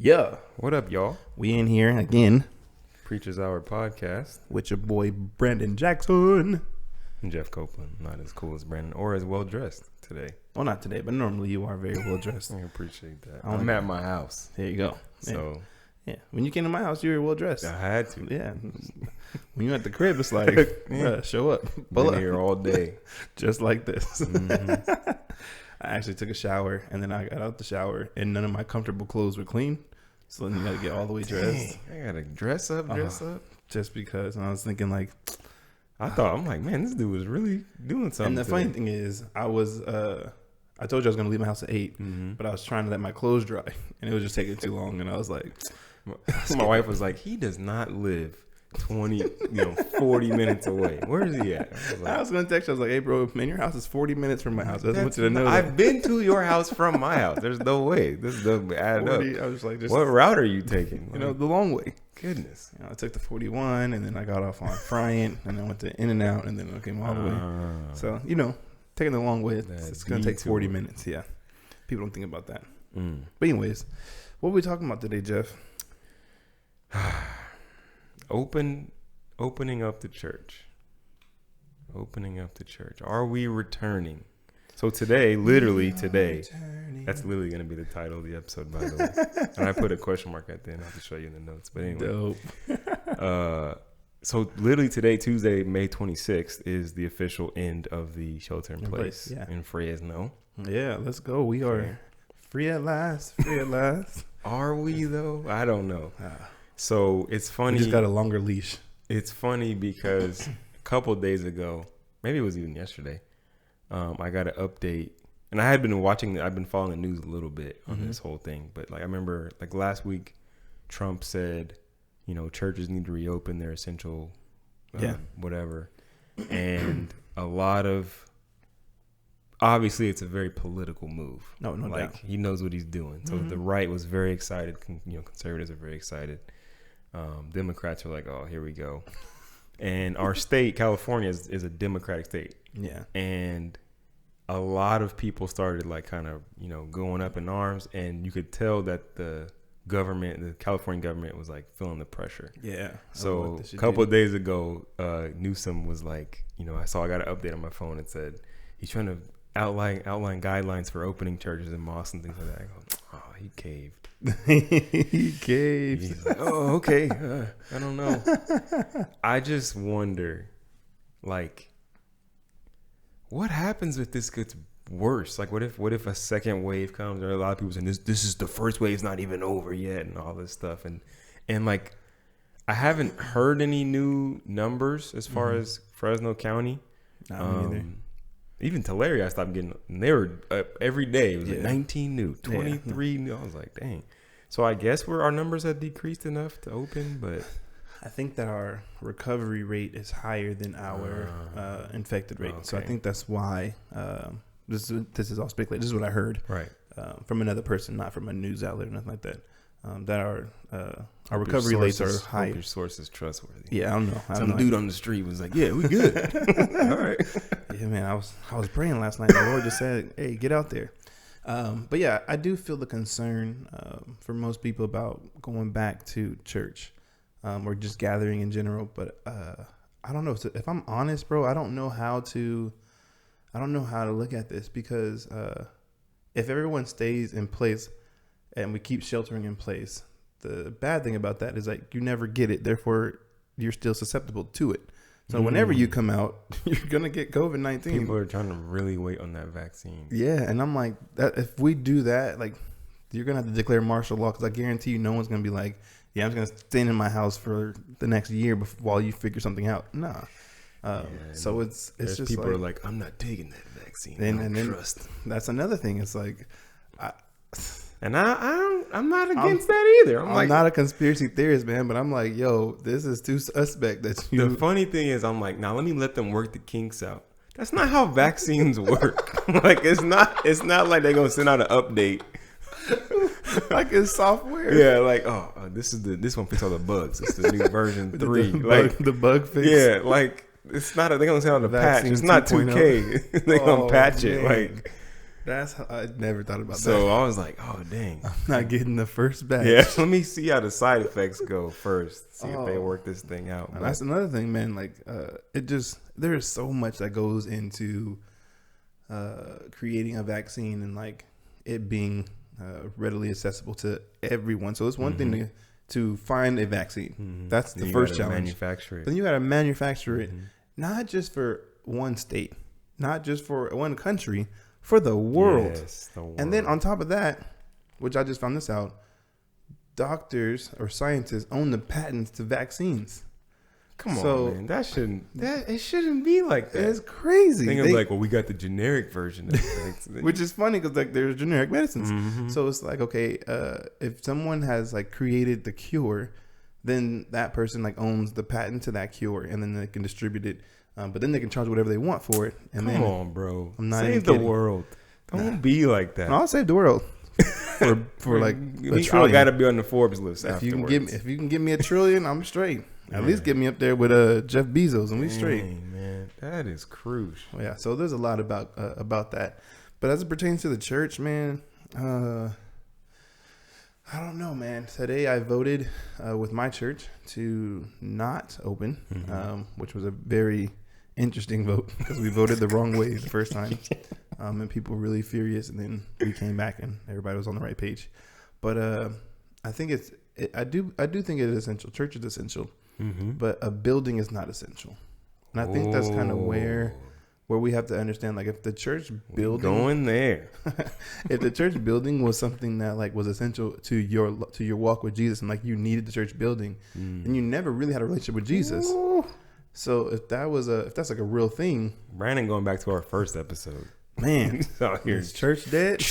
Yeah. What up, y'all? We in here again Preachers Hour podcast. with your boy Brandon Jackson. And Jeff Copeland, not as cool as Brandon or as well dressed today. Well, not today, but normally you are very well dressed. I appreciate that. I like I'm it. at my house, There you go. so Yeah. When you came to my house, you were well dressed. I had to. Yeah. When you at the crib, it's like, show up. Pull Been up. here all day. Just like this. Mhm. I actually took a shower, and then I got out the shower, and none of my comfortable clothes were clean. So then you got to get all the way dressed. Dang, I gotta dress up. Just because. And I was thinking, like, I'm like, man, this dude was really doing something. and the today. funny thing is, I told you I was going to leave my house at 8, but I was trying to let my clothes dry, and it was just taking too long. And I was like, My wife was like, he does not live 40 minutes away. Where is he at? I was going to text you. I was like, hey, bro, man, your house is 40 minutes from my house. I just want you to know that. I've been to your house from my house. There's no way. This doesn't add up. 40, I was like, just, What route are you taking? the long way. Goodness. I took the 41, and then I got off on Bryant, and then went to In-N-Out, and then I came all the way. So, taking the long way, it's going to take 40 minutes. Yeah. People don't think about that. But anyways, what are we talking about today, Jeff? Opening up the church. Opening up the church. Are we returning? So today, literally today, that's literally going to be the title of the episode, by the way. And I put a question mark at the end. I'll have to show you in the notes. But anyway. Dope. So literally today, Tuesday, May 26th, is the official end of the shelter in place in Fresno. Yeah, let's go. We are free at last. Free at last. Are we, though? I don't know. So it's funny. We just got a longer leash. It's funny because a couple of days ago, maybe it was even yesterday, I got an update. And I had been I've been following the news a little bit on this whole thing. But I remember last week, Trump said, churches need to reopen their essential whatever. And a lot of, obviously it's a very political move. No doubt. He knows what he's doing. So the right was very excited. Conservatives are very excited. Democrats are like, oh, here we go. And our state, California, is a Democratic state. Yeah. And a lot of people started going up in arms, and you could tell that the California government was feeling the pressure. Yeah. So a couple of days ago, Newsom was I got an update on my phone. It said he's trying to outline guidelines for opening churches and mosques and things like that. I go, oh, he caved. He caved. He's like, oh, okay. I don't know. I just wonder, what happens if this gets worse? What if a second wave comes? There are a lot of people saying this is the first wave, it's not even over yet, and all this stuff. And I haven't heard any new numbers as far as Fresno County. Not me either. Even Tulare, I stopped getting. They were every day. It was 19 new, 23 new. I was like, dang. So I guess our numbers have decreased enough to open, but I think that our recovery rate is higher than our infected rate. Okay. So I think that's why this is all speculated. This is what I heard from another person, not from a news outlet or nothing like that. That our recovery rates are higher. Your source is trustworthy. Yeah, I don't know. Some dude on the street was like, "Yeah, we good." All right. Yeah, man. I was praying last night. The Lord just said, "Hey, get out there." But yeah, I do feel the concern for most people about going back to church or just gathering in general. But I don't know if I'm honest, bro. I don't know how to look at this because if everyone stays in place and we keep sheltering in place, the bad thing about that is you never get it. Therefore, you're still susceptible to it. So whenever you come out, you're going to get COVID-19. People are trying to really wait on that vaccine. Yeah. And I'm like, that if we do that, you're going to have to declare martial law because I guarantee you no one's going to be like, yeah, I'm just going to stay in my house for the next year while you figure something out. Nah. So it's just people are like, I'm not taking that vaccine. And then trust. That's another thing. It's I'm not against that either. I'm not a conspiracy theorist, man, but I'm like, yo, this is too suspect that you. The funny thing is, I'm like, now let me let them work the kinks out. That's not how vaccines work. It's not like they're gonna send out an update. It's software. Yeah, this one fixes all the bugs. It's the new version 3. The bug fix. Yeah, it's not. They're gonna send out a patch. It's not 2K. They're gonna patch it. That's how, I never thought about that. So I was like, oh dang, I'm not getting the first batch. Yeah, let me see how the side effects go first. See if they work this thing out. And that's another thing, man. Like, there is so much that goes into creating a vaccine and like it being readily accessible to everyone. So it's one thing to find a vaccine. That's the first challenge. Manufacture it. Then you got to manufacture it, not just for one state, not just for one country, for the world. Yes, the world. And then on top of that, which I just found this out, doctors or scientists own the patents to vaccines. Come on, man. It shouldn't be like that. It's crazy. They like, well, we got the generic version of things. Which is funny because like there's generic medicines. So it's like, okay, if someone has like created the cure, then that person like owns the patent to that cure, and then they can distribute it. But then they can charge whatever they want for it. And Come on, bro. I'm not Save the world. Don't be like that. No, I'll save the world for like a trillion. I got to be on the Forbes list If afterwards. you can give me $1 trillion, I'm straight. At least get me up there with Jeff Bezos, and we straight. Man, that is crucial. Well, yeah, so there's a lot about that, but as it pertains to the church, man, I don't know, man. Today I voted with my church to not open, which was a very interesting vote because we voted the wrong way the first time, and people were really furious, and then we came back and everybody was on the right page. But I think I do think it is essential. Church is essential, but a building is not essential, and I think that's kind of where we have to understand, like, if the church building going there, if the church building was something that like was essential to your walk with Jesus, and like you needed the church building, then you never really had a relationship with Jesus. So if that's like a real thing, Brandon, going back to our first episode, man, here's is church dead?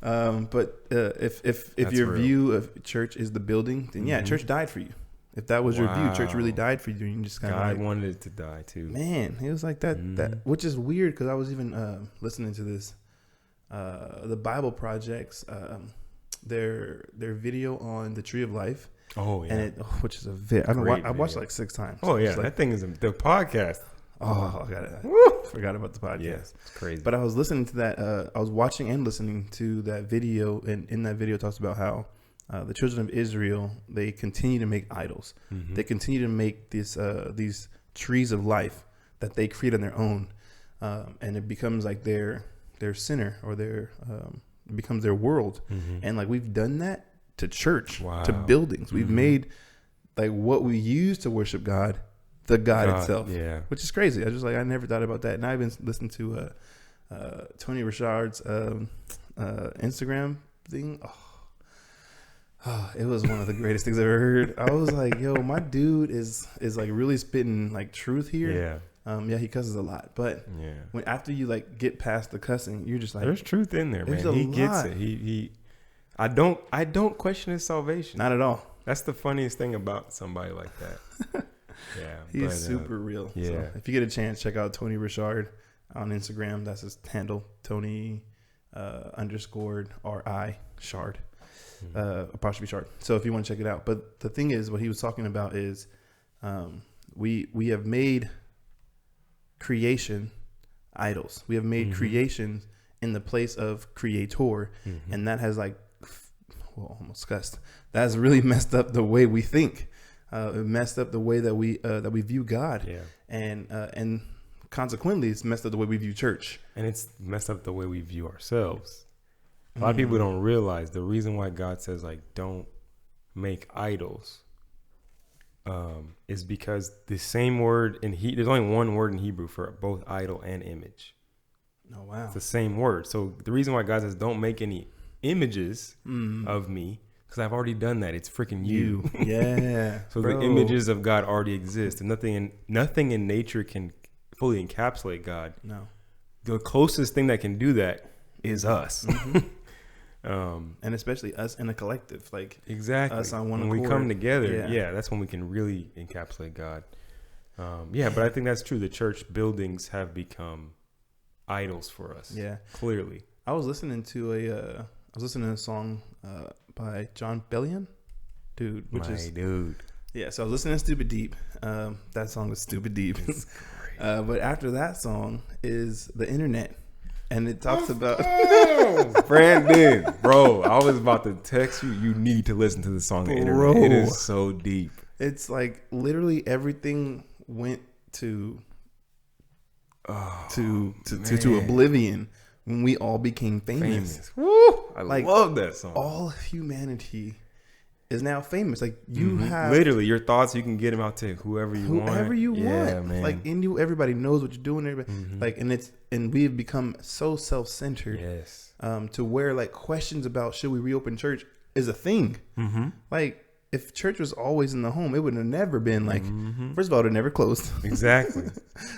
But if your view of church is the building, then yeah, church died for you. If that was your view, church really died for you. And you just kind of God wanted it to die too. Man, it was like that. That which is weird because I was even listening to this, the Bible Project's their video on the Tree of Life. Oh yeah, and which is I watched it like 6 times. Oh yeah, like, that thing is the podcast. Oh, I forgot about the podcast. Yeah, it's crazy. But I was listening to that. I was watching and listening to that video, and in that video, it talks about how the children of Israel, they continue to make idols. They continue to make these trees of life that they create on their own, and it becomes like their center, or it becomes their world. And like we've done that to church, to buildings. We've made like what we use to worship God, the God itself. Yeah, which is crazy. I never thought about that. And I even listened to Tony Richard's Instagram thing. Oh, it was one of the greatest things I've ever heard. I was like, yo, my dude is like really spitting like truth here. Yeah. He cusses a lot, but when after you like get past the cussing, you're just like, there's truth in there, man. He gets it. I don't question his salvation. Not at all. That's the funniest thing about somebody like that. Yeah, he's super real. Yeah, so if you get a chance, check out Tony Richard on Instagram. That's his handle, Tony _RI Shard. Apostrophe Shard. So if you want to check it out, but the thing is, what he was talking about is, we have made creation idols. We have made creation in the place of creator, and that has like, almost cussed. That has really messed up the way we think. It messed up the way that we view God, and consequently, it's messed up the way we view church, and it's messed up the way we view ourselves. A lot of people don't realize the reason why God says like don't make idols is because the same word there's only one word in Hebrew for both idol and image. Oh wow. It's the same word. So the reason why God says don't make any images of me, because I've already done that. It's freaking you. Yeah. So the images of God already exist, and nothing in nature can fully encapsulate God. No. The closest thing that can do that is us. And especially us in a collective, like exactly us on one when accord. We come together, that's when we can really encapsulate God. But I think that's true. The church buildings have become idols for us. Yeah, clearly. I was listening to a song by John Bellion, dude. Yeah, so I was listening to Stupid Deep. That song is Stupid Deep. But after that song is The Internet. And it talks about Brandon, bro. I was about to text you. You need to listen to the song. The internet. It is so deep. It's like literally everything went to oblivion when we all became famous. Woo! I love that song. All of humanity is now famous. Like you have literally your thoughts. You can get them out to whoever you want. Man. Like everybody knows what you're doing. Everybody and we have become so self-centered. Yes. To where like questions about should we reopen church is a thing. Like if church was always in the home, it would have never been like. First of all, it would never closed. Exactly.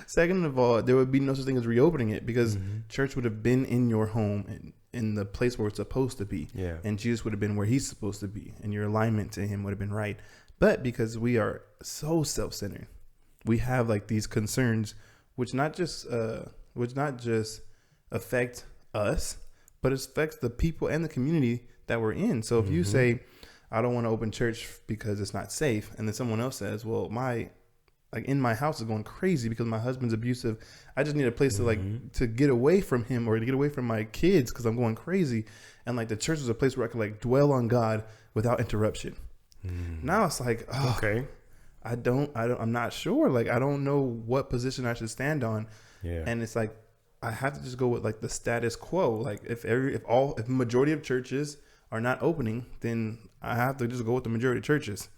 Second of all, there would be no such thing as reopening it because church would have been in your home and in the place where it's supposed to be. Yeah. And Jesus would have been where he's supposed to be, and your alignment to him would have been right. But because we are so self-centered, we have like these concerns, which not just affect us, but it affects the people and the community that we're in. So if you say, I don't want to open church because it's not safe, and then someone else says, well, in my house is going crazy because my husband's abusive. I just need a place to get away from him or to get away from my kids because I'm going crazy. And like the church is a place where I can like dwell on God without interruption. Now it's like, okay, I'm not sure. Like, I don't know what position I should stand on. Yeah. And it's like, I have to just go with like the status quo. Like if majority of churches are not opening, then I have to just go with the majority of churches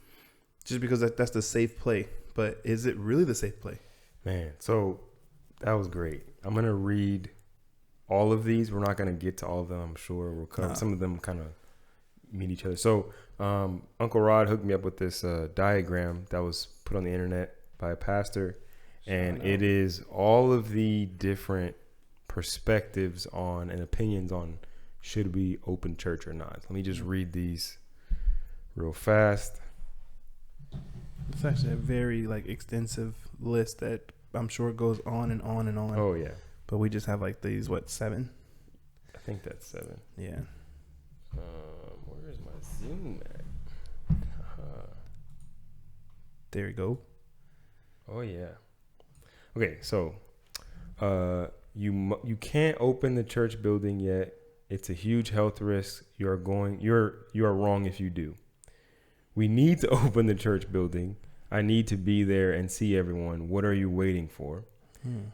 just because that's the safe play. But is it really the safe play? Man, so that was great. I'm going to read all of these. We're not going to get to all of them. I'm sure we'll cover some of them kind of meet each other. So Uncle Rod hooked me up with this diagram that was put on the internet by a pastor. And it is all of the different perspectives on and opinions on should we open church or not. Let me just read these real fast. It's actually a very like extensive list that I'm sure goes on and on and on. Oh yeah. But we just have like these 7? I think that's 7. Yeah. Where is my Zoom at? There you go. Oh yeah. Okay, so you can't open the church building yet. It's a huge health risk. You are wrong if you do. We need to open the church building. I need to be there and see everyone. What are you waiting for?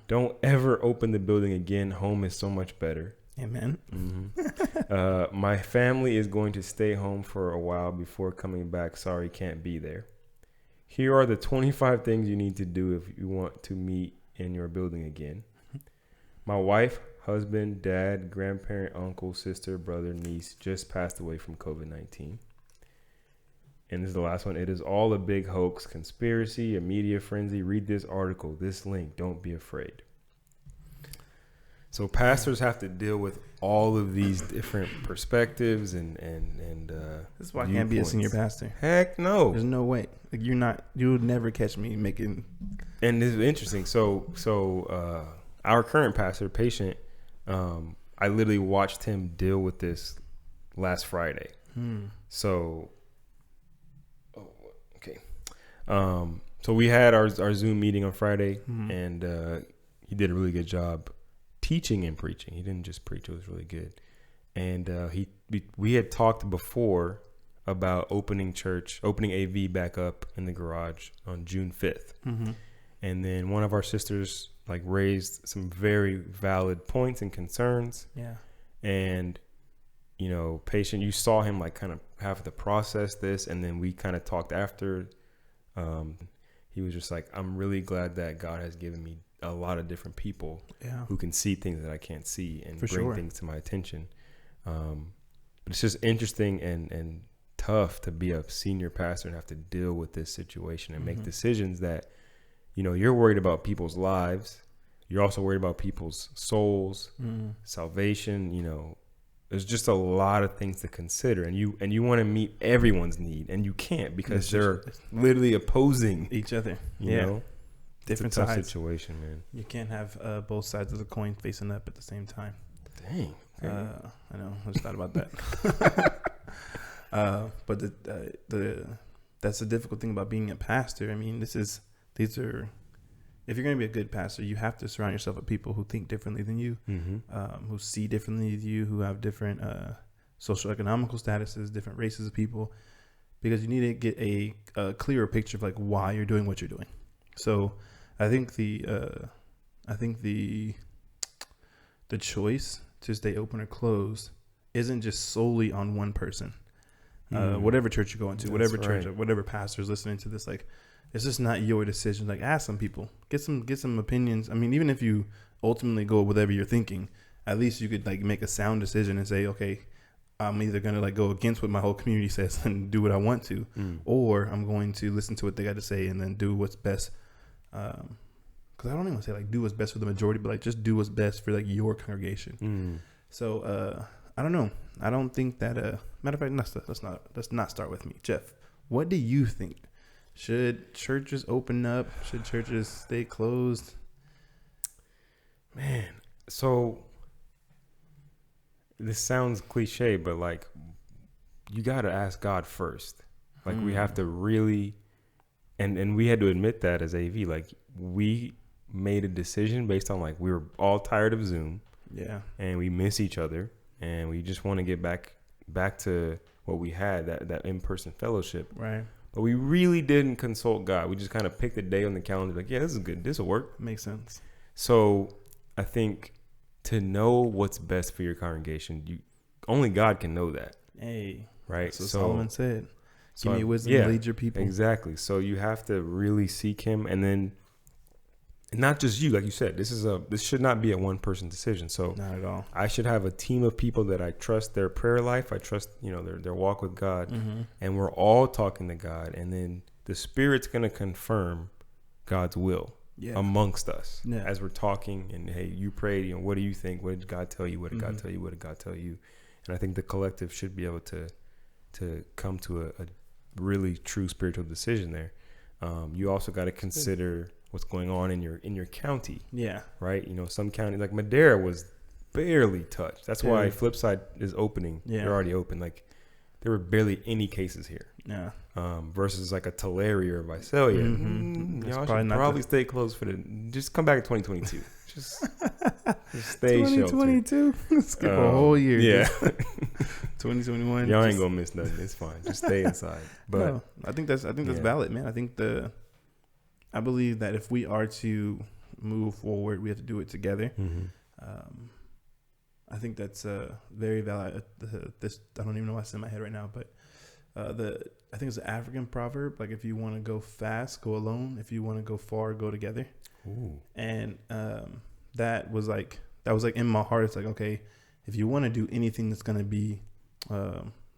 Don't ever open the building again. Home is so much better. Amen. My family is going to stay home for a while before coming back. Sorry, can't be there. Here are the 25 things you need to do if you want to meet in your building again. My wife, husband, dad, grandparent, uncle, sister, brother, niece just passed away from COVID-19. And this is the last one. It is all a big hoax, conspiracy, a media frenzy. Read this article, this link. Don't be afraid. So pastors have to deal with all of these different perspectives and this is why I can't be a senior pastor. Heck no. There's no way. Like you would never catch me making. And this is interesting. So our current pastor, Patient, I literally watched him deal with this last Friday. So okay. So we had our Zoom meeting on Friday, and he did a really good job teaching and preaching. He didn't just preach; it was really good. And we had talked before about opening AV back up in the garage on June 5th. And then one of our sisters like raised some very valid points and concerns. Yeah. And Patient, you saw him like kind of have to process this, and then we kind of talked after. He was just like, I'm really glad that God has given me a lot of different people who can see things that I can't see and bring things to my attention. But it's just interesting and tough to be a senior pastor and have to deal with this situation and make decisions that, you're worried about people's lives. You're also worried about people's souls, salvation. There's just a lot of things to consider, and you want to meet everyone's need, and you can't because they're literally opposing each other. You know, different it's a tough sides. situation, man. You can't have both sides of the coin facing up at the same time. Dang. Okay. I know. I just thought about that. But that's the difficult thing about being a pastor. I mean, these are if you're going to be a good pastor, you have to surround yourself with people who think differently than you, who see differently than you, who have different social economical statuses, different races of people, because you need to get a clearer picture of like why you're doing what you're doing. So I think the choice to stay open or closed isn't just solely on one person. Whatever church you go into, whatever church, whatever pastor is listening to this, like, it's just not your decision. Like, ask some people, get some opinions. I mean, even if you ultimately go with whatever you're thinking, at least you could like make a sound decision and say, okay, I'm either going to like go against what my whole community says and do what I want to, or I'm going to listen to what they got to say and then do what's best. Cause I don't even want to say like do what's best for the majority, but like just do what's best for like your congregation. So, I don't know. I don't think that, matter of fact, let's not start with me. Jeff, what do you think? Should churches open up? Should churches stay closed? Man, so this sounds cliche, but like you got to ask God first. Like we have to really, and we had to admit that as AV, like we made a decision based on like we were all tired of Zoom. Yeah. And we miss each other and we just want to get back to what we had, that in-person fellowship. Right. But we really didn't consult God. We just kind of picked a day on the calendar. Like, yeah, this is good. This will work. Makes sense. So I think to know what's best for your congregation, only God can know that. Hey. Right. That's what Solomon said. Give me wisdom to lead your people. Exactly. So you have to really seek him. And then not just you, like you said, this should not be a one person decision. So not at all. I should have a team of people that I trust their prayer life. I trust, their walk with God, and we're all talking to God. And then the Spirit's going to confirm God's will amongst us as we're talking. And hey, you prayed, what do you think? What did God tell you? What did God tell you? What did God tell you? And I think the collective should be able to come to a really true spiritual decision there. You also got to consider what's going on in your county. Yeah. Right. Some county like Madera was barely touched. That's why Flipside is opening. Yeah. They're already open. Like there were barely any cases here. Yeah. Versus like a Tulare or Visalia. Y'all should probably stay closed just come back in 2022. just stay 2022. Skip a whole year. Yeah. 2021. Y'all ain't gonna miss nothing. It's fine. Just stay inside. But no, I think that's valid, man. I believe that if we are to move forward, we have to do it together. I think that's very valid. I don't even know what's in my head right now, but I think it's an African proverb. Like if you want to go fast, go alone. If you want to go far, go together. Ooh. And that was like in my heart. It's like, okay, if you want to do anything that's going to be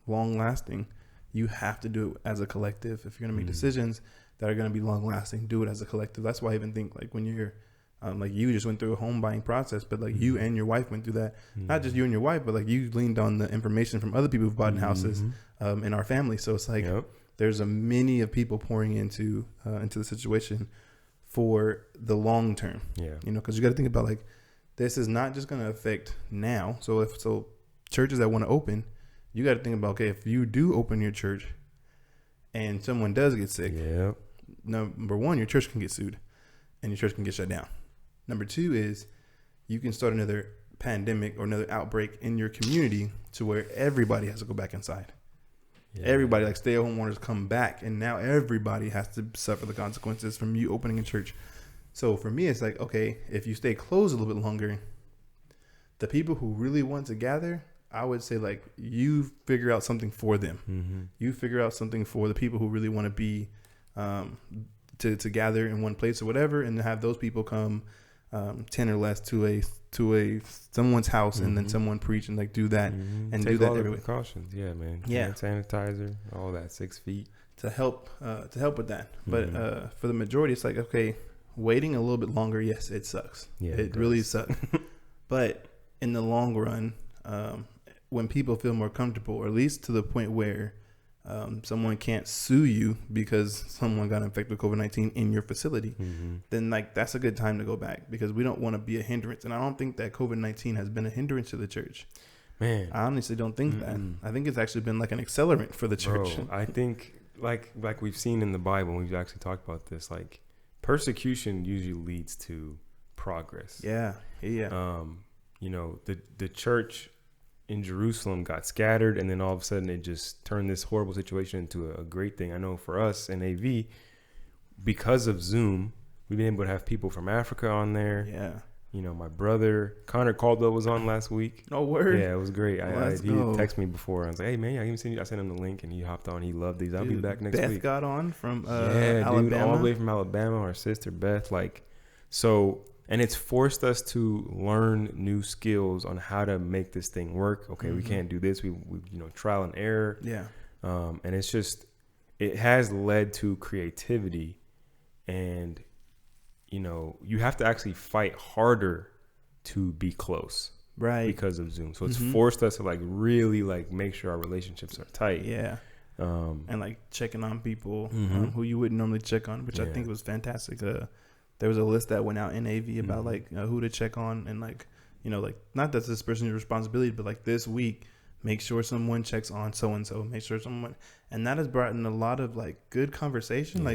long lasting, you have to do it as a collective. If you're going to make decisions that are going to be long lasting, do it as a collective. That's why I even think like when you're like you just went through a home buying process, but like you and your wife went through that. Not just you and your wife, but like you leaned on the information from other people who've bought houses in our family. So it's like there's a many of people pouring into the situation for the long term. Yeah, because you got to think about like this is not just going to affect now. So churches that want to open, you got to think about, okay, if you do open your church and someone does get sick, number one, your church can get sued and your church can get shut down. Number two is you can start another pandemic or another outbreak in your community to where everybody has to go back inside. Yeah. Everybody, like stay-at-home orders come back, and now everybody has to suffer the consequences from you opening a church. So for me, it's like, okay, if you stay closed a little bit longer, the people who really want to gather, I would say like you figure out something for them. You figure out something for the people who really want to be to gather in one place or whatever, and to have those people come 10 or less to a someone's house and then someone preach and like do that and take do that all the everywhere. Precautions, yeah, man. Hand sanitizer, all that, 6 feet to help with that. But for the majority, it's like, okay, waiting a little bit longer, yes, it sucks. Yeah, it really sucks. But in the long run, when people feel more comfortable, or at least to the point where someone can't sue you because someone got infected with COVID-19 in your facility, then like that's a good time to go back, because we don't want to be a hindrance. And I don't think that COVID-19 has been a hindrance to the church. Man, I honestly don't think that. I think it's actually been like an accelerant for the church. Bro, I think like we've seen in the Bible, we've actually talked about this, like persecution usually leads to progress. Yeah. You know, the church in Jerusalem got scattered, and then all of a sudden it just turned this horrible situation into a great thing. I know for us in AV, because of Zoom, we've been able to have people from Africa on there. Yeah. You know, my brother Connor Caldwell was on last week. Oh, word. Yeah, it was great. He go. texted me before. I was like, "Hey man, I even seen you." I sent him the link, and he hopped on. He loved these. I'll be back next Beth week. got on from Alabama. Dude, all the way from Alabama. Our sister Beth, and it's forced us to learn new skills on how to make this thing work. Okay, we can't do this. We trial and error. Yeah. And it's just, it has led to creativity, and you have to actually fight harder to be close, right? Because of Zoom. So it's forced us to really make sure our relationships are tight. Yeah. And checking on people who you wouldn't normally check on, which I think was fantastic. There was a list that went out in AV about who to check on, and not that this person's responsibility, but this week, make sure someone checks on so and so. Make sure someone, and that has brought in a lot of good conversation.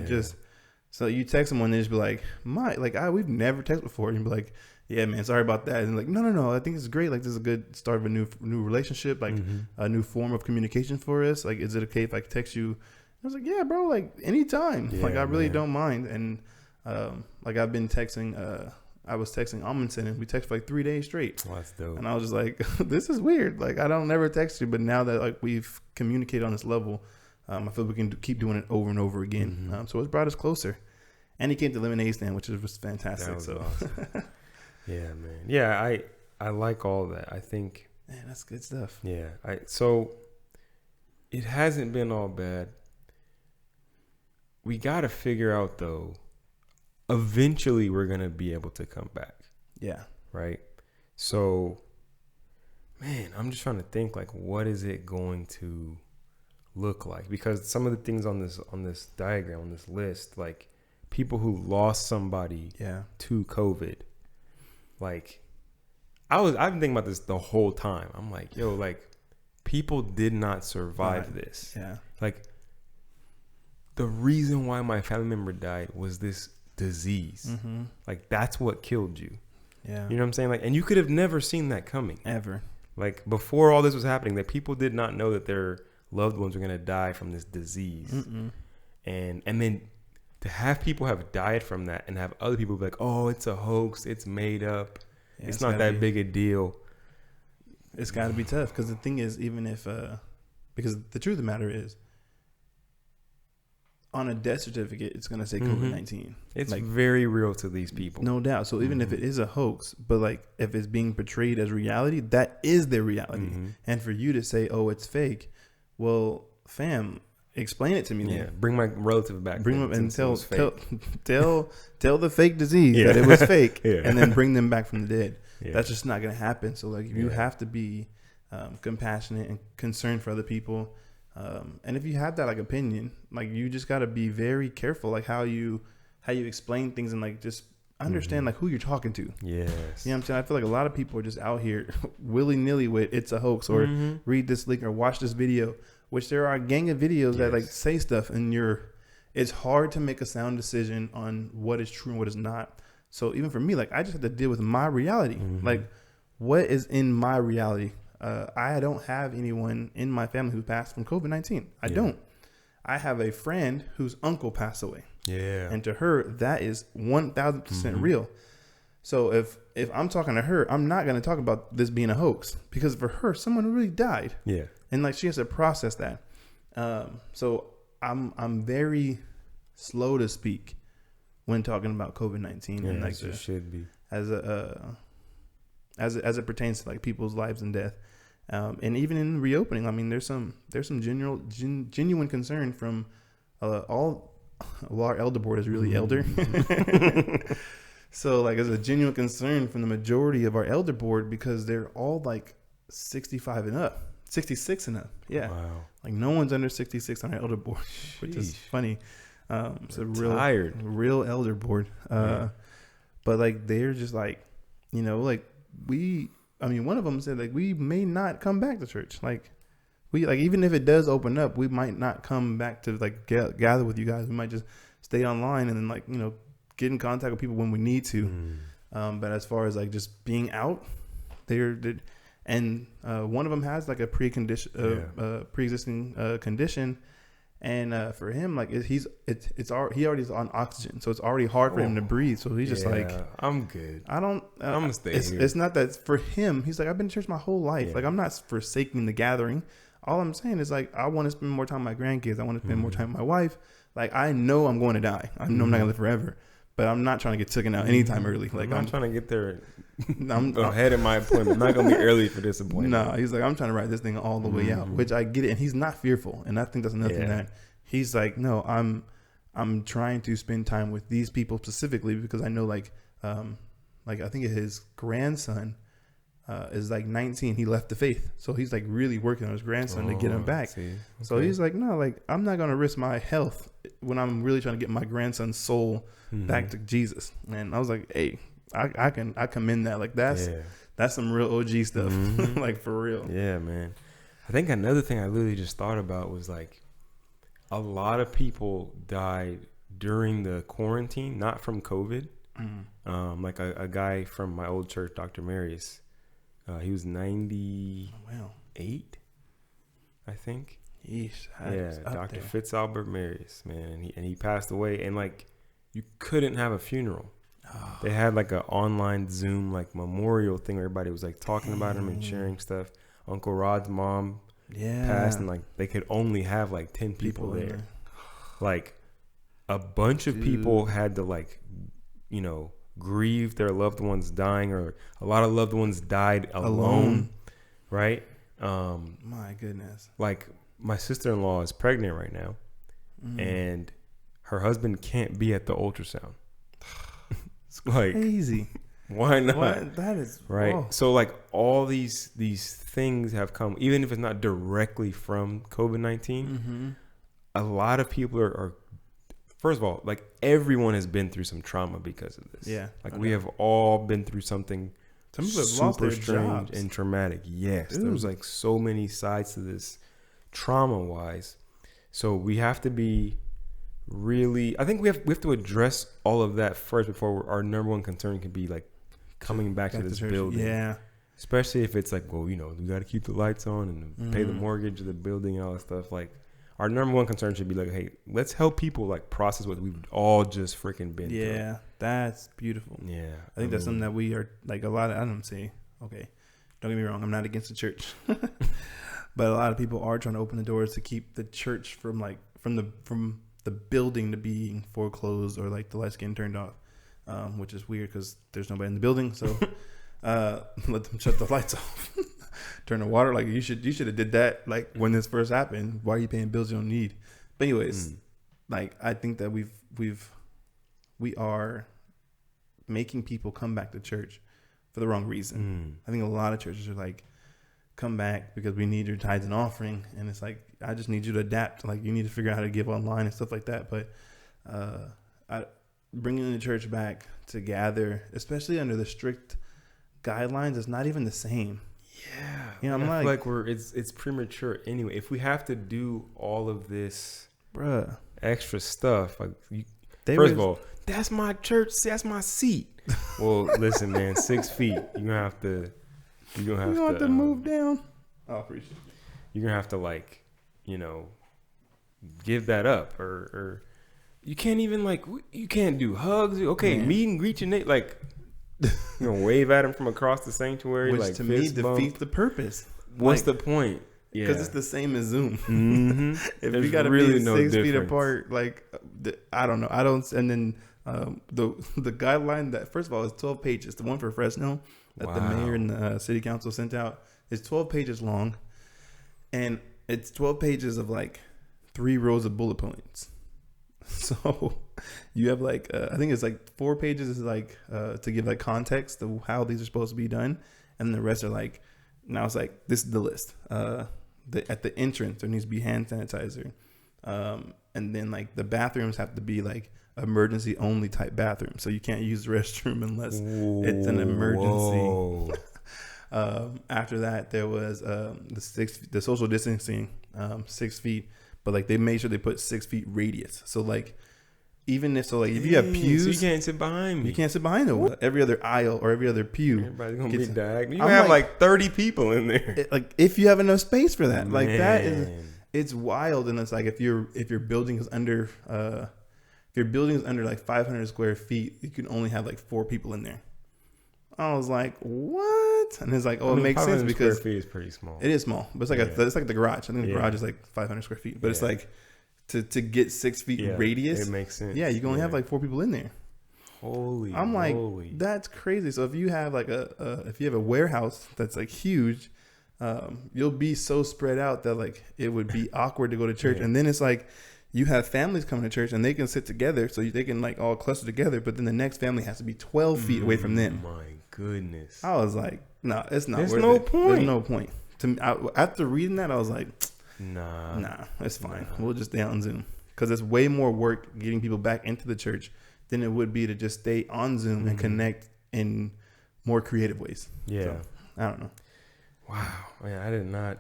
So you text someone, and they just be like, we've never texted before, and you be like, yeah, man, sorry about that. And no, I think it's great. This is a good start of a new relationship, a new form of communication for us. Is it okay if I text you? I was like, yeah, bro, anytime. Yeah, I really don't mind. And I've been texting. I was texting Amundsen, and we texted for 3 days straight. Oh, that's dope. And I was just like, this is weird. I don't never text you, but now that we've communicated on this level, I feel we can keep doing it over and over again. So it's brought us closer. And he came to Lemonade Stand, which was fantastic. That was awesome. Yeah, man. Yeah, I like all that. I think, man, that's good stuff. Yeah. So it hasn't been all bad. We got to figure out, though, eventually we're going to be able to come back. Yeah. Right? So, man, I'm just trying to think, what is it going to look like? Because some of the things on this diagram, on this list, people who lost somebody to COVID, I've been thinking about this the whole time. I'm like, yo, people did not survive this. Yeah. The reason why my family member died was this disease. That's what killed you. Yeah. You know what I'm saying? And you could have never seen that coming. Ever. Before all this was happening, that people did not know that their loved ones were going to die from this disease. And then to have people have died from that, and have other people be like, oh, it's a hoax, it's made up, it's not that big a deal. It's got to be tough, because the thing is, even if, because the truth of the matter is, on a death certificate, it's going to say COVID-19. It's very real to these people. No doubt. So even if it is a hoax, but if it's being portrayed as reality, that is their reality. And for you to say, oh, it's fake, well, fam, explain it to me. Yeah, bring my relative back. Bring them and tell the fake disease that it was fake, and then bring them back from the dead. Yeah. That's just not going to happen. So you have to be compassionate and concerned for other people. And if you have that opinion, you just got to be very careful, how you explain things, and just understand who you're talking to. Yes. You know what I'm saying? I feel a lot of people are just out here willy nilly with it's a hoax, or read this link or watch this video. Which there are a gang of videos that say stuff, and it's hard to make a sound decision on what is true and what is not. So even for me, I just have to deal with my reality. What is in my reality? I don't have anyone in my family who passed from COVID-19. I don't. I have a friend whose uncle passed away. Yeah. And to her, that is 1,000% real. So if I'm talking to her, I'm not going to talk about this being a hoax, because for her, someone really died. Yeah. And she has to process that. So I'm very slow to speak when talking about COVID-19, and you should be, as it pertains to people's lives and death. And even in reopening, there's some genuine concern from our elder board is really elder. So there's a genuine concern from the majority of our elder board, because they're all 65 and up. 66 and up. Yeah. Wow. No one's under 66 on our elder board, which is funny. It's a real elder board. But they're just one of them said we may not come back to church. Even if it does open up, we might not come back to gather with you guys. We might just stay online and then get in contact with people when we need to. But as far as like just being out, and one of them has like a pre-existing condition, and for him, like he already is on oxygen, so it's already hard for him to breathe. So he's just like, I'm good. I'm gonna stay here. It's not that for him. He's like, I've been to church my whole life. Like I'm not forsaking the gathering. All I'm saying is like, I want to spend more time with my grandkids. I want to spend more time with my wife. Like I know I'm going to die. I know I'm not gonna live forever. But I'm not trying to get taken out anytime early. Like I'm trying to get there. I'm ahead of my appointment. I'm not gonna be early for this appointment. No, he's like, I'm trying to ride this thing all the way out, which I get it. And he's not fearful. And I think that's another thing that he's like, no, I'm trying to spend time with these people specifically because I know like I think his grandson is like 19. He left the faith, so he's like really working on his grandson to get him back. Okay. So he's like, no, like I'm not gonna risk my health when I'm really trying to get my grandson's soul back to Jesus. And I was like, hey, I commend that. Like that's some real OG stuff. Like for real. Yeah, man. I think another thing I literally just thought about was like a lot of people died during the quarantine, not from COVID. Like a guy from my old church, Dr. Marius. He was 98, I think. Yeesh, Dr. Fitzalbert Marius, man, and he passed away, and like you couldn't have a funeral. They had like an online Zoom like memorial thing where everybody was like talking about him and sharing stuff. Uncle Rod's mom passed, and like they could only have like 10 people there. Like a bunch of people had to like, grieve their loved ones dying, or a lot of loved ones died alone. Right? My goodness. Like my sister-in-law is pregnant right now, and her husband can't be at the ultrasound. It's like crazy. Why not? That is right. Oh. So like all these things have come, even if it's not directly from COVID-19. A lot of people are first of all, like everyone has been through some trauma because of this. Yeah. Like we have all been through something super strange and traumatic. Yes. There was like so many sides to this trauma wise. So we have to be really, I think we have to address all of that first before our number one concern can be like coming back to this building. Yeah. Especially if it's like, well, we got to keep the lights on and pay the mortgage of the building and all that stuff. Like our number one concern should be like, hey, let's help people like process what we've all just freaking been through. Yeah, that's beautiful. Yeah. I think that's something that we are like a lot of, I don't say, okay, don't get me wrong, I'm not against the church. But a lot of people are trying to open the doors to keep the church from the building to being foreclosed or like the lights getting turned off, which is weird because there's nobody in the building. So let them shut the lights off. Turn the water. Like you should have did that like when this first happened. Why are you paying bills you don't need? But anyways, like I think that we are making people come back to church for the wrong reason. I think a lot of churches are like, come back because we need your tithes and offering, and it's like I just need you to adapt. Like you need to figure out how to give online and stuff like that. But bringing the church back to gather, especially under the strict guidelines, is not even the same. Yeah, I'm like it's premature anyway. If we have to do all of this, extra stuff, like first of all, that's my church, that's my seat. Well, listen, man, 6 feet. You're gonna have to move down. I appreciate it. You're gonna have to like, give that up, or you can't even like you can't do hugs. Okay, meet and greet your neighbor, like. Wave at him from across the sanctuary, which like to me defeats the purpose. What's the point? Because it's the same as Zoom. If you got to really be 6 feet apart, like I don't know. I don't. And then the guideline that first of all is 12 pages. The one for Fresno that the mayor and the city council sent out is 12 pages long, and it's 12 pages of like 3 rows of bullet points. So you have like I think it's like 4 pages is like to give like context of how these are supposed to be done, and the rest are like, now it's like this is the list. At the entrance there needs to be hand sanitizer, and then like the bathrooms have to be like emergency only type bathroom, so you can't use the restroom unless it's an emergency. After that there was the social distancing, 6 feet. But like they made sure they put 6 feet radius. So like Even if so, like if you have pews, so you can't sit behind me. You can't sit behind them. Every other aisle or every other pew, everybody's gonna be diagonal. You have like 30 people in there. Like if you have enough space for that, like that is, it's wild. And it's like if your building is under like 500 square feet, you can only have like 4 people in there. I was like, what? And it's like, oh, it makes sense because square feet is pretty small. It is small, but it's like the garage. I think the garage is like 500 square feet, but it's like. To get 6 feet radius, it makes sense. Yeah, you can only have like 4 people in there. I'm like, that's crazy. So if you have like if you have a warehouse that's like huge, you'll be so spread out that like it would be awkward to go to church. And then it's like you have families coming to church and they can sit together, so they can like all cluster together. But then the next family has to be 12 feet away from them. My goodness. I was like, no, it's not. There's no point. There's no point. To me, after reading that, I was like. Nah, it's fine. We'll just stay on Zoom because it's way more work getting people back into the church than it would be to just stay on Zoom and connect in more creative ways. Yeah. So, I don't know. Wow. Man, I did not.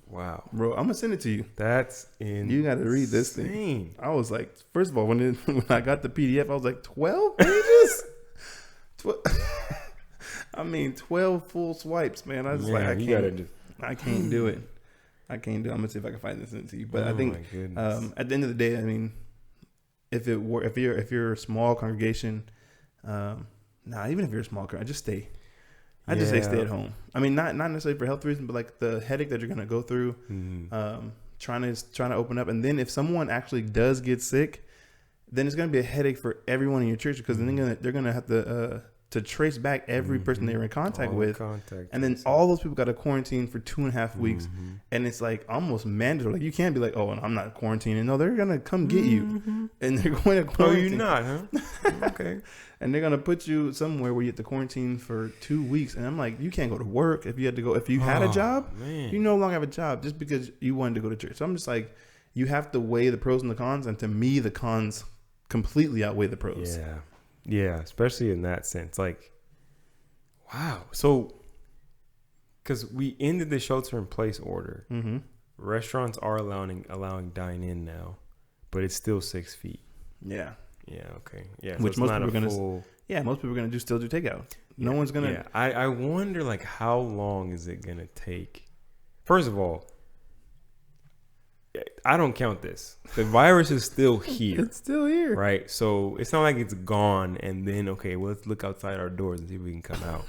Wow. Bro, I'm going to send it to you. That's insane. You got to read this thing. I was like, first of all, when I got the PDF, I was like, 12 pages? 12 full swipes, man. I was like, I can't do it. I can't do it. I'm gonna see if I can find this into you. But I think at the end of the day, I mean, if you're a small congregation, even if you're a small congregation, just stay. I just say stay at home. I mean, not necessarily for health reasons, but like the headache that you're gonna go through, trying to open up, and then if someone actually does get sick, then it's gonna be a headache for everyone in your church because then they're gonna have to trace back every person they were in contact with. And then all those people got to quarantine for 2.5 weeks. And it's like almost mandatory. Like you can't be like, oh, I'm not quarantining. No, they're going to come get you. And they're going to quarantine. Oh, you're not, huh? Okay. And they're going to put you somewhere where you have to quarantine for 2 weeks. And I'm like, you can't go to work if you had to go. If you had a job, you no longer have a job just because you wanted to go to church. So I'm just like, you have to weigh the pros and the cons. And to me, the cons completely outweigh the pros. Yeah. Yeah, especially in that sense. Like, wow. So, because we ended the shelter in place order, restaurants are allowing dine-in now, but it's still 6 feet. Yeah. Yeah, okay. Yeah, which most people are going to... Yeah, most people are going to still do takeout. No one's going to... Yeah, I wonder, like, how long is it going to take? First of all, I don't count this. The virus is still here. It's still here. Right? So it's not like it's gone and then, okay, well, let's look outside our doors and see if we can come out.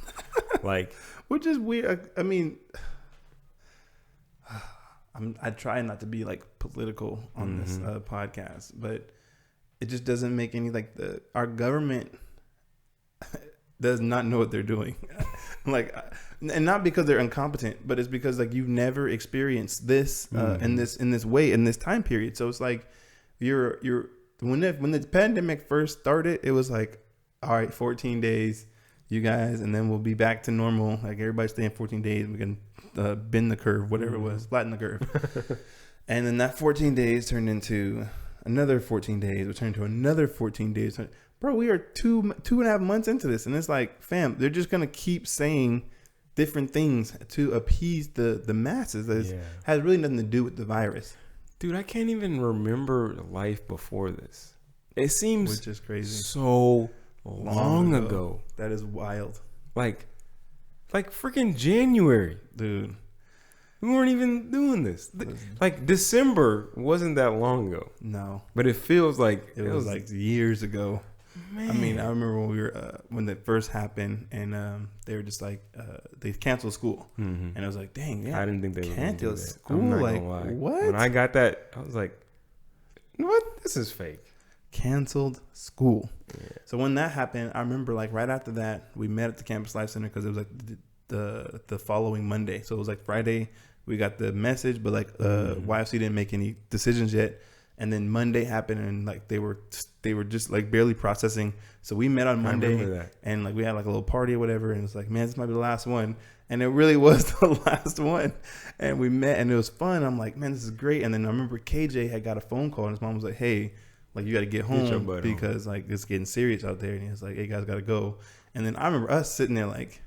Like, which is weird. I mean, I try not to be like political on this podcast, but it just doesn't make any, like our government does not know what they're doing. Like, and not because they're incompetent, but it's because like you've never experienced this in this way in this time period. So it's like when the pandemic first started, it was like, all right, 14 days, you guys, and then we'll be back to normal. Like everybody stay in 14 days. We can bend the curve, whatever it was, flatten the curve. And then that 14 days turned into another 14 days. We turned to another 14 days. Bro, we are 2.5 months into this, and it's like, fam, they're just gonna keep saying different things to appease the masses. That has really nothing to do with the virus. Dude, I can't even remember life before this. It seems which is crazy. So long ago. That is wild. Like freaking January, dude. We weren't even doing this. Like December wasn't that long ago. No, but it feels like it was like years ago. Man. I mean, I remember when we were when that first happened, and they were just like they canceled school, and I was like, dang, I didn't think they would cancel school. I'm not like, gonna lie. What? When I got that, I was like, what? This is fake. Canceled school. Yeah. So when that happened, I remember like right after that, we met at the Campus Life Center because it was like the following Monday. So it was like Friday, we got the message, but like YFC didn't make any decisions yet. And then Monday happened, and like they were just like barely processing. So we met on Monday, and like we had like a little party or whatever, and it's like, man, this might be the last one, and it really was the last one. And we met, and it was fun. I'm like, man, this is great. And then I remember KJ had got a phone call, and his mom was like, hey, like you got to get home because like it's getting serious out there. And he was like, hey guys, got to go. And then I remember us sitting there like,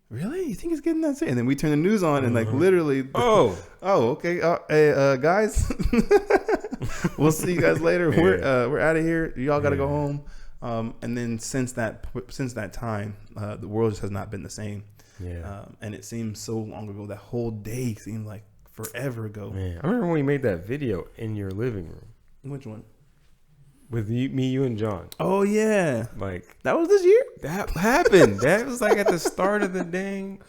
really? You think it's getting that serious? And then we turned the news on, and like literally, okay, hey guys. We'll see you guys later. We're out of here. Y'all got to go home. And then since that time, the world just has not been the same. Yeah. And it seems so long ago. That whole day seemed like forever ago. Man, I remember when we made that video in your living room. Which one? With you and John. Oh yeah, like that was this year. That happened. That was like at the start of the dang.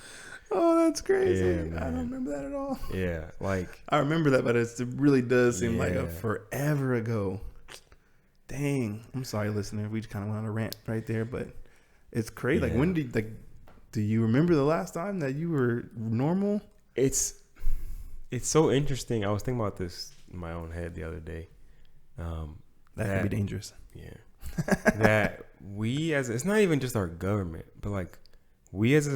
Oh, that's crazy. Yeah, I don't remember that at all. Yeah, like I remember that, but it really does seem like a forever ago. Dang, I'm sorry, listener. We just kind of went on a rant right there, but it's crazy. Like, when do you remember the last time that you were normal? It's so interesting. I was thinking about this in my own head the other day. That could be dangerous. Yeah. That we it's not even just our government, but like we as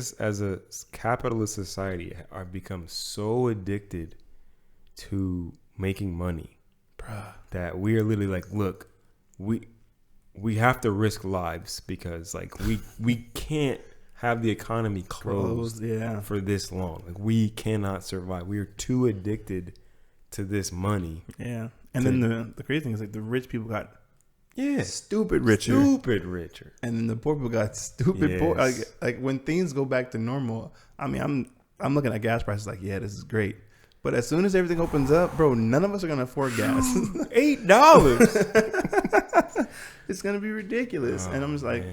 a capitalist society are become so addicted to making money, bruh, that we are literally like, look, we have to risk lives because like we can't have the economy closed for this long. Like we cannot survive. We are too addicted to this money. Yeah. And then the crazy thing is like the rich people got stupid richer. And then the poor people got stupid poor. Like when things go back to normal, I mean, I'm looking at gas prices like, yeah, this is great. But as soon as everything opens up, bro, none of us are gonna afford gas. $8. It's gonna be ridiculous. And I'm just like,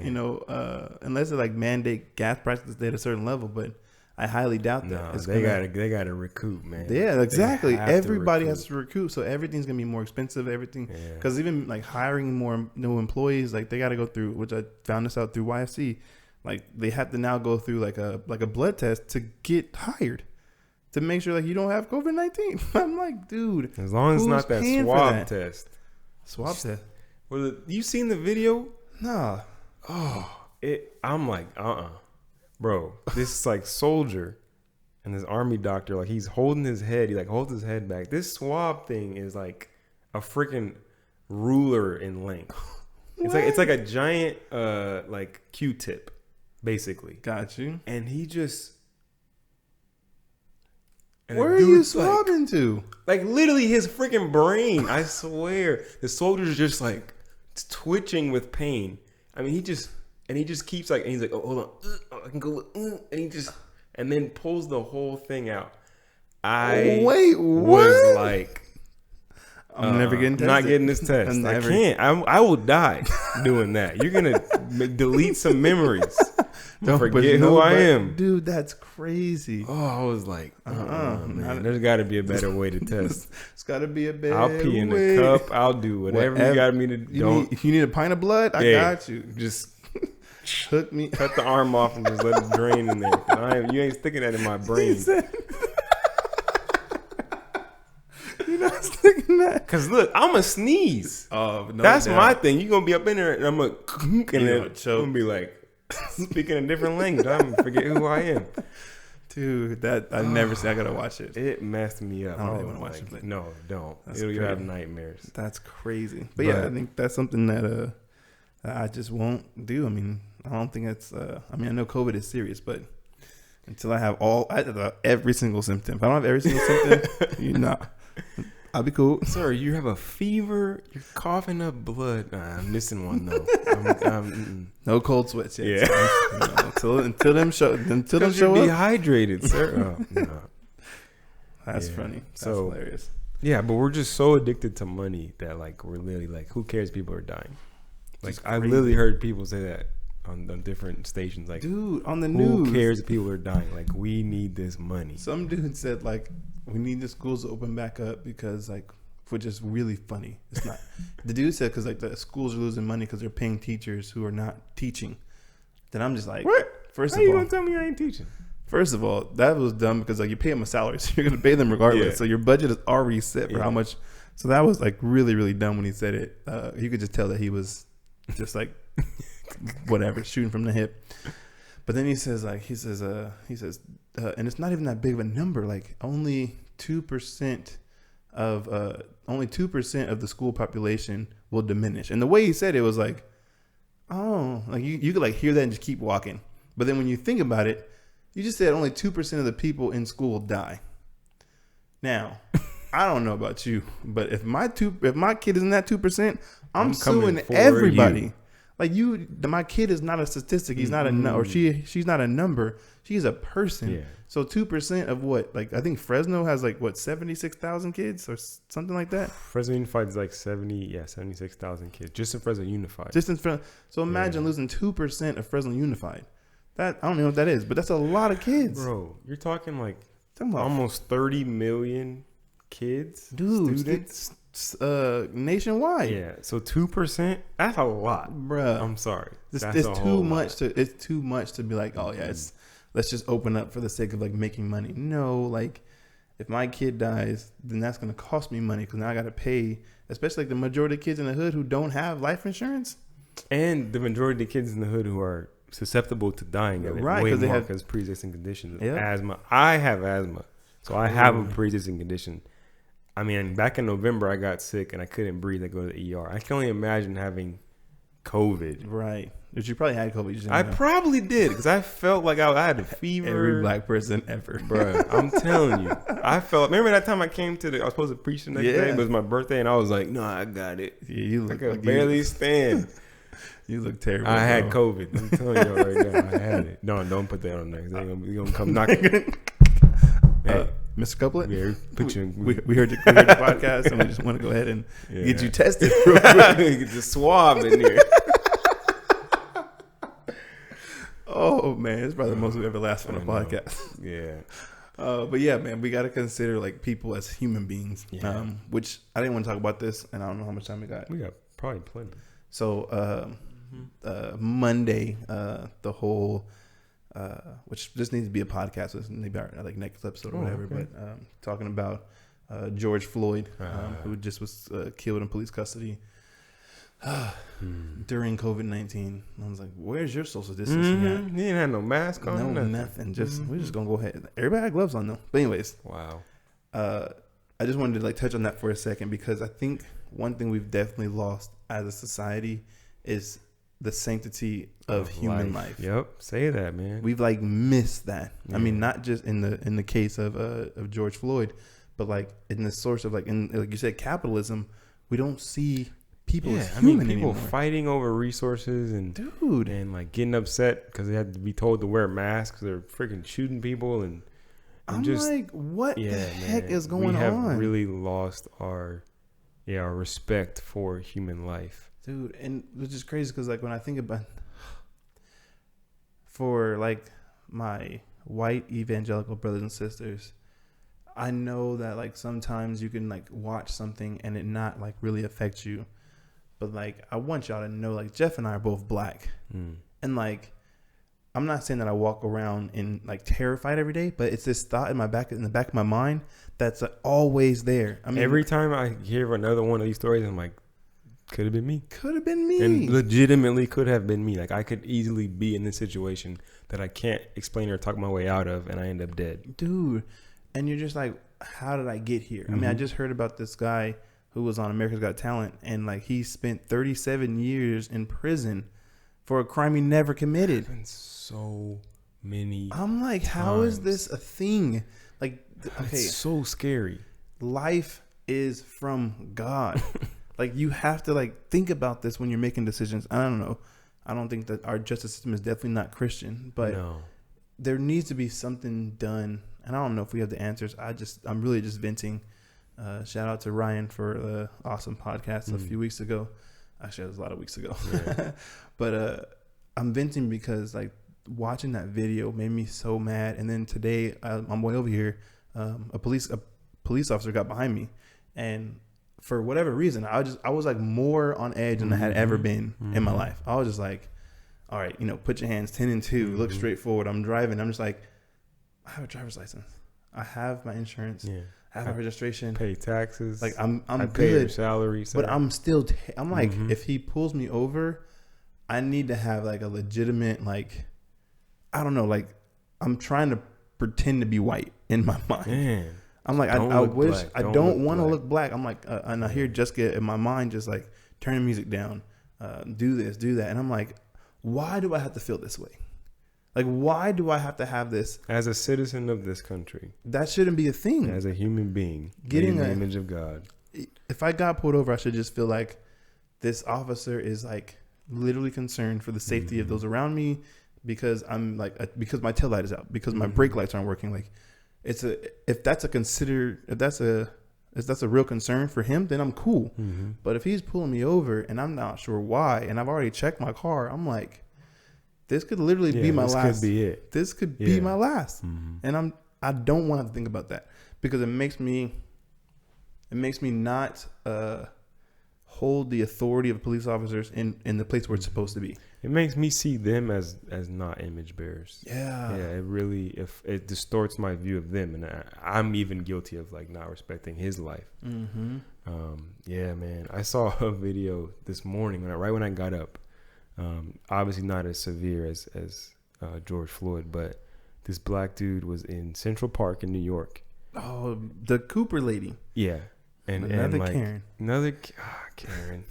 unless they like mandate gas prices to stay at a certain level, but I highly doubt that. They gotta recoup, man. Yeah, exactly. Everybody has to recoup, so everything's gonna be more expensive. Everything, because even like hiring more new employees, like they gotta go through. Which I found this out through YFC. Like they have to now go through like a blood test to get hired, to make sure like you don't have COVID-19. I'm like, dude, as long as it's not that swab test. Swab test. Well, you seen the video? Nah. I'm like, bro, this like soldier and this army doctor, like he's holding his head. He like holds his head back. This swab thing is like a freaking ruler in length. It's like a giant like Q-tip, basically. Got you. And he just. Where are you swabbing to? Like literally his freaking brain. I swear, the soldier's just like twitching with pain. I mean, he just keeps like, and he's like, oh, hold on, I can go, and then pulls the whole thing out. Was like, I'm never getting tested. Not getting this test. I can't. I will die doing that. You're gonna delete some memories. Don't forget who I am, dude. That's crazy. Oh, I was like, man, there's got to be a better way to test. It's got to be a better. I'll pee in the cup. I'll do whatever you got me to do. If you need a pint of blood, I got you. Just cut the arm off and just let it drain in there. You ain't sticking that in my brain. You're not sticking that. Cause look, I'm a sneeze. Oh, no, that's my thing. You gonna be up in there and I'm gonna be like speaking a different language. I'm gonna forget who I am. Dude, that I've never seen. I gotta watch it. It messed me up. I don't want to watch it. No, don't. You'll have nightmares. That's crazy. But yeah, I think that's something that I just won't do. I mean, I don't think it's. I mean, I know COVID is serious, but until I have every single symptom, if I don't have every single symptom, I'll be cool. Sir, you have a fever. You're coughing up blood. Nah, I'm missing one though. No cold sweats yet. Yeah. So, until them show you're dehydrated, sir. Oh, no. That's funny. That's hilarious. Yeah, but we're just so addicted to money that like we're literally like, who cares? People are dying. Like I literally heard people say that on different stations. Like, dude, on the news, who cares if people are dying? Like, we need this money. Some dude said like, we need the schools to open back up because like, which is really funny. It's not. The dude said because like the schools are losing money because they're paying teachers who are not teaching. Then I'm just like, what? First of all, you gonna tell me I ain't teaching? First of all, that was dumb because like you pay them a salary, so you're gonna pay them regardless. Yeah. So your budget is already set for how much. So that was like really, really dumb when he said it. You could just tell that he was just like whatever, shooting from the hip. But then he says, and it's not even that big of a number. Like only 2% of the school population will diminish. And the way he said it was like, oh, like you could like hear that and just keep walking. But then when you think about it, you just said only 2% of the people in school will die. Now, I don't know about you, but if my kid is in that 2%, I'm suing for everybody. you. Like my kid is not a statistic. He's not or she's not a number. She's a person. Yeah. So 2% of what? Like I think Fresno has like what 76,000 kids or something like that. Fresno Unified is like 76,000 kids just in Fresno Unified. Just in Fresno. So imagine losing 2% of Fresno Unified. That I don't know what that is, but that's a lot of kids, bro. You're talking like almost 30 million kids, dude. Students. Nationwide. Yeah. So 2%. That's a lot, bruh. I'm sorry. It's too much to. It's too much to be like, oh yeah, let's just open up for the sake of like making money. No, like if my kid dies, then that's gonna cost me money because now I got to pay. Especially like the majority of kids in the hood who don't have life insurance, and the majority of the kids in the hood who are susceptible to dying of it, right? Because they have pre-existing conditions. Yep. Asthma. I have asthma, so I have a pre-existing condition. I mean, back in November, I got sick and I couldn't breathe. I go to the ER. I can only imagine having COVID. Right. But you probably had COVID. I probably did because I felt like I had a fever. Every black person ever. Bro, I'm telling you. I felt. Remember that time I came to I was supposed to preach the next day, but it was my birthday, and I was like, no, I got it. Yeah, you look I could barely stand. You look terrible. I had COVID. I'm telling you right now. I had it. No, don't put that on there. They're going to come knocking. Hey. Mr. Couplet, we heard the podcast, and we just want to go ahead and get you tested real quick. Get the swab in here. Oh man, it's probably the most we've ever lasted on a podcast. Yeah. But yeah, man, we got to consider like people as human beings. Yeah. Which I didn't want to talk about this, and I don't know how much time we got. We got probably plenty. So Monday, the whole. Which just needs to be a podcast with maybe like next episode or whatever. Okay. But talking about George Floyd, who just was killed in police custody during COVID-19. I was like, "Where's your social distancing at?" He didn't have no mask on. No, nothing. Just we're just gonna go ahead. Everybody had gloves on though. But anyways, wow. I just wanted to like touch on that for a second because I think one thing we've definitely lost as a society is the sanctity of human life. Yep, say that, man. We've like missed that. Yeah. I mean, not just in the case of George Floyd, but like in the source of like you said, capitalism. We don't see people as human people anymore. Fighting over resources and and like getting upset because they had to be told to wear masks. They're freaking shooting people and I'm just like, what the heck is going on? We have really lost our respect for human life. Dude, and which is crazy because like when I think about for like my white evangelical brothers and sisters, I know that like sometimes you can like watch something and it not like really affect you, but like I want y'all to know like Jeff and I are both black, and like I'm not saying that I walk around in like terrified every day, but it's this thought in the back of my mind that's like, always there. I mean, every time I hear another one of these stories, I'm like, could have been me. Could have been me. And legitimately could have been me. Like I could easily be in this situation that I can't explain or talk my way out of, and I end up dead. Dude, and you're just like, how did I get here? I mean, I just heard about this guy who was on America's Got Talent, and like he spent 37 years in prison for a crime he never committed. So many. I'm like, how is this a thing? Like, okay, it's so scary. Life is from God. Like you have to like think about this when you're making decisions. I don't know. I don't think that our justice system is definitely not Christian, but there needs to be something done. And I don't know if we have the answers. I'm really just venting. Shout out to Ryan for the awesome podcast a few weeks ago. Actually, it was a lot of weeks ago. Yeah. But I'm venting because like watching that video made me so mad. And then today on my way over here, a police officer got behind me, and for whatever reason, I was like more on edge than I had ever been in my life. I was just like, all right, put your hands 10 and 2, look straight forward. I'm driving. I'm just like, I have a driver's license. I have my insurance. Yeah. I have my registration. Pay taxes. Like I'm I good. Pay your salary. But I'm still, I'm like, if he pulls me over, I need to have like a legitimate, like, I don't know, like I'm trying to pretend to be white in my mind. Man. I'm like, I wish I don't want to look black. I'm like, and I hear Jessica in my mind just like, turn the music down, do this, do that. And I'm like, why do I have to feel this way? Like, why do I have to have this? As a citizen of this country. That shouldn't be a thing. As a human being. Getting the image of God. If I got pulled over, I should just feel like this officer is like literally concerned for the safety of those around me, because I'm like, because my tail light is out, because my brake lights aren't working. Like, if that's a real concern for him, then I'm cool. But if he's pulling me over and I'm not sure why, and I've already checked my car, I'm like, this could literally be my last. This could be it. This could be my last. And I don't want to think about that, because it makes me not hold the authority of police officers in the place where it's supposed to be. It makes me see them as not image bearers. Yeah. It distorts my view of them, and I'm even guilty of like not respecting his life. Yeah, man. I saw a video this morning right when I got up. Obviously not as severe as George Floyd, but this black dude was in Central Park in New York. Oh, the Cooper lady. Yeah. And like, Karen. Karen.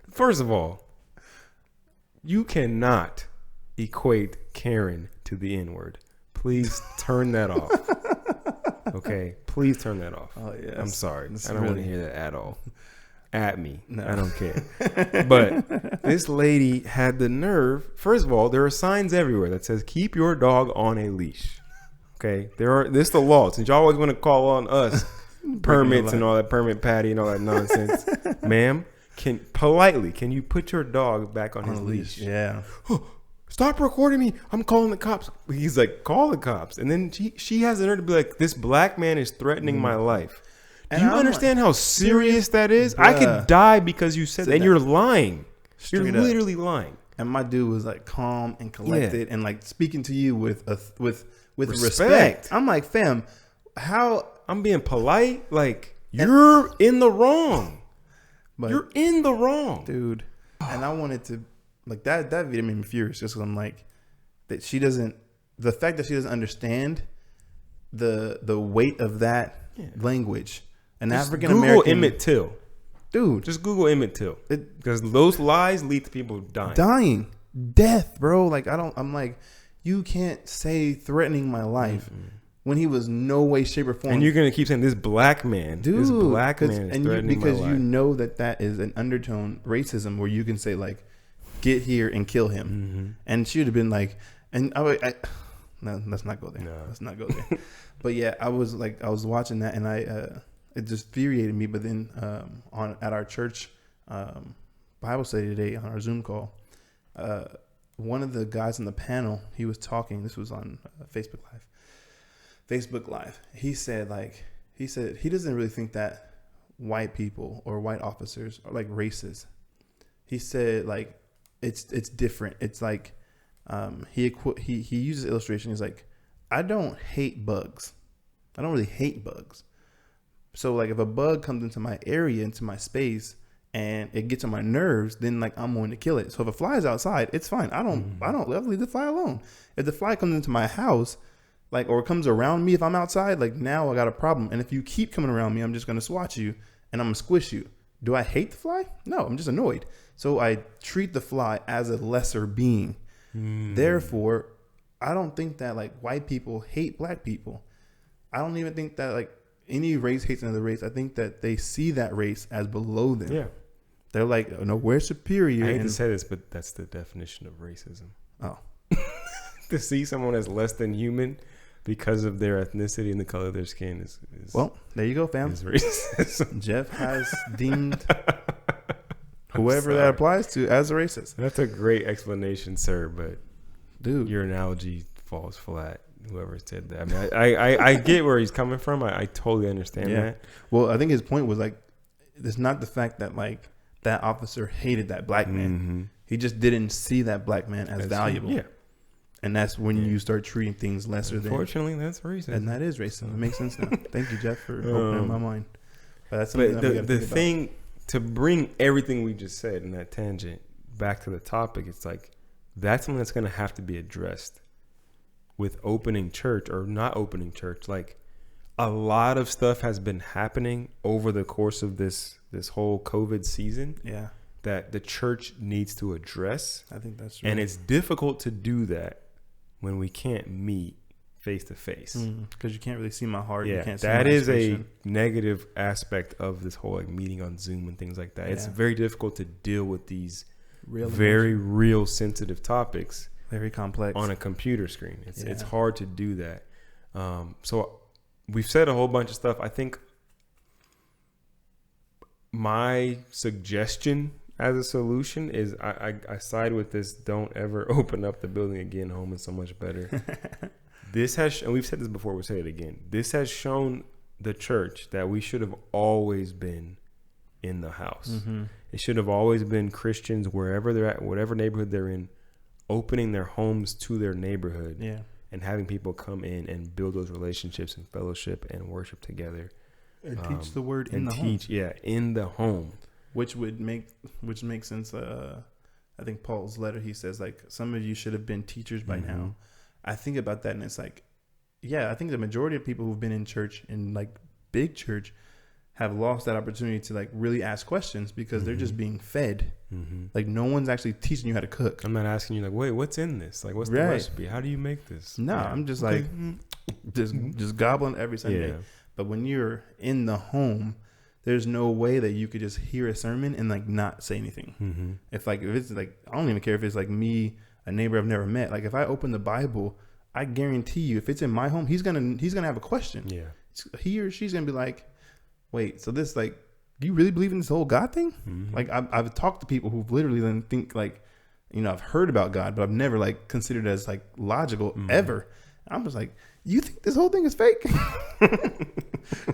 First of all, you cannot equate Karen to the N-word. Please turn that off. Okay? Please turn that off. Oh, yeah. I'm sorry. I don't want to hear that at all. At me. No. I don't care. But this lady had the nerve. First of all, there are signs everywhere that says, keep your dog on a leash. Okay? This is the law. Since y'all always want to call on us permits and all that, permit patty and all that nonsense. Ma'am, can you put your dog back on his leash? Yeah. Stop recording me. I'm calling the cops. He's like, call the cops. And then she has the nerve to be like, this black man is threatening my life. Do you understand how serious that is? Bruh. I could die because you said that. And you're lying. You're literally lying. And my dude was like calm and collected and like speaking to you with respect. I'm like, fam, how... I'm being polite. Like, you're in the wrong. But you're in the wrong. Dude. And I wanted to, like, that video made me furious, just because I'm like, the fact that she doesn't understand the weight of that language. An African American. Google Emmett Till. Dude. Just Google Emmett Till. Because those lies lead to people dying. Death, bro. Like, I'm like, you can't say threatening my life. When he was no way, shape, or form. And you're going to keep saying this black man. Dude, this black man is threatening my life. Because you know that is an undertone racism where you can say, like, get here and kill him. And she would have been like, and no, let's not go there. No. Let's not go there. But yeah, I was watching that, and it just infuriated me. But then at our church Bible study today on our Zoom call, one of the guys on the panel, he was talking. This was on Facebook Live. He said he doesn't really think that white people or white officers are like racist. He said like it's different. It's like he uses illustration. He's like, I don't hate bugs. I don't really hate bugs. So like if a bug comes into my area, into my space, and it gets on my nerves, then like I'm going to kill it. So if a fly is outside, it's fine. I don't leave the fly alone. If the fly comes into my house, like, or comes around me if I'm outside, like now I got a problem. And if you keep coming around me, I'm just going to swat you and I'm going to squish you. Do I hate the fly? No, I'm just annoyed. So I treat the fly as a lesser being. Therefore, I don't think that like white people hate black people. I don't even think that like any race hates another race. I think that they see that race as below them. Yeah. They're like, no, we're superior. I hate to say this, but that's the definition of racism. Oh. To see someone as less than human because of their ethnicity and the color of their skin is well, there you go, fam. Is racism. Jeff has deemed whoever that applies to as a racist. That's a great explanation, sir, but dude, your analogy falls flat. Whoever said that. I mean, I get where he's coming from. I totally understand that. Well, I think his point was like, it's not the fact that like that officer hated that black man. He just didn't see that black man as valuable. Yeah. And that's when you start treating things lesser than. Unfortunately, that's racism. And that is racism. It makes sense now. Thank you, Jeff, for opening my mind. But that's the thing to bring everything we just said in that tangent back to the topic. It's like that's something that's going to have to be addressed with opening church or not opening church. Like a lot of stuff has been happening over the course of this whole COVID season. Yeah. That the church needs to address. I think that's true. And it's difficult to do that when we can't meet face to face. Because you can't really see my heart. Yeah, you can't see that my is expression. a negative aspect of this whole like meeting on Zoom and things like that. It's very difficult to deal with these real sensitive topics, very complex on a computer screen. It's hard to do that. So we've said a whole bunch of stuff. I think my suggestion as a solution is I side with this. Don't ever open up the building again. Home is so much better. This has, and we've said this before, we'll say it again. This has shown the church that we should have always been in the house. It should have always been Christians wherever they're at, whatever neighborhood they're in, opening their homes to their neighborhood and having people come in and build those relationships and fellowship and worship together. And teach the word in the home. Yeah, in the home. Which makes sense. I think Paul's letter, he says, like, some of you should have been teachers by now. I think about that and it's like, I think the majority of people who've been in church, in like big church, have lost that opportunity to like really ask questions because they're just being fed. Like no one's actually teaching you how to cook. I'm not asking you like, wait, what's in this? Like, what's the recipe? How do you make this? No, I'm just like, just gobbling every Sunday. Yeah. But when you're in the home, there's no way that you could just hear a sermon and like not say anything. If it's like, I don't even care if it's like me, a neighbor I've never met. Like if I open the Bible, I guarantee you, if it's in my home, he's gonna have a question. Yeah, he or she's gonna be like, "Wait, so this like, do you really believe in this whole God thing?" Like I've talked to people who literally then think like, I've heard about God, but I've never like considered it as like logical ever. I'm just like, you think this whole thing is fake?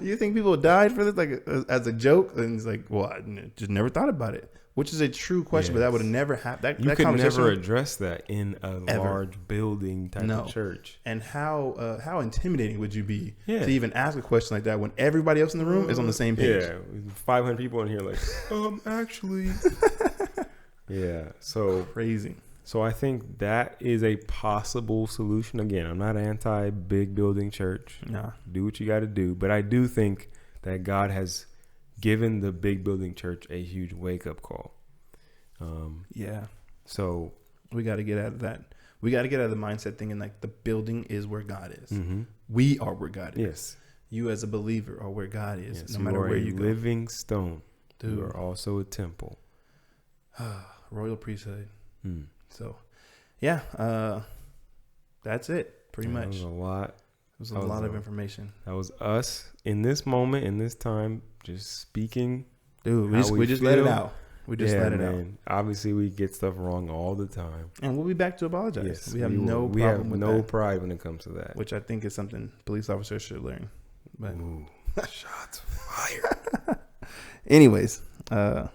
You think people died for this like as a joke? And it's like, well, I just never thought about it. Which is a true question, but that would have never happened. You could never address that in a large building type of church. And how intimidating would you be to even ask a question like that when everybody else in the room is on the same page? Yeah, 500 people in here like, actually. So crazy. So I think that is a possible solution. Again, I'm not anti big building church. Nah. Do what you got to do. But I do think that God has given the big building church a huge wake up call. So we got to get out of that. We got to get out of the mindset thinking like the building is where God is. We are where God is. Yes. You as a believer are where God is. Yes, no matter where you go. Living stone. Dude. You are also a temple. Royal priesthood. So, that's it. Pretty much. That was a lot. It was a lot of information. That was us in this moment, in this time, just speaking. Dude, we just let it out. We just let it out. Obviously, we get stuff wrong all the time. And we'll be back to apologize. Yes, we have no problem with that. We have no pride when it comes to that. Which I think is something police officers should learn. But shots fired. Anyways, I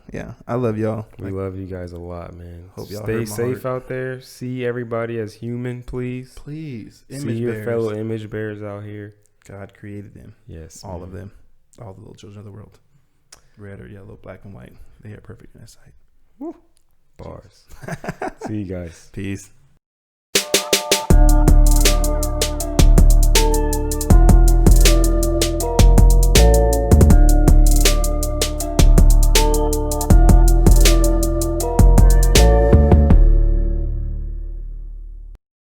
love y'all. We love you guys a lot, man. Hope y'all stay safe out there. See everybody as human, please. Please. See your fellow image bearers out here. God created them. Yes. All of them. All the little children of the world. Red or yellow, black and white. They are perfect in His sight. Woo. Bars. See you guys. Peace.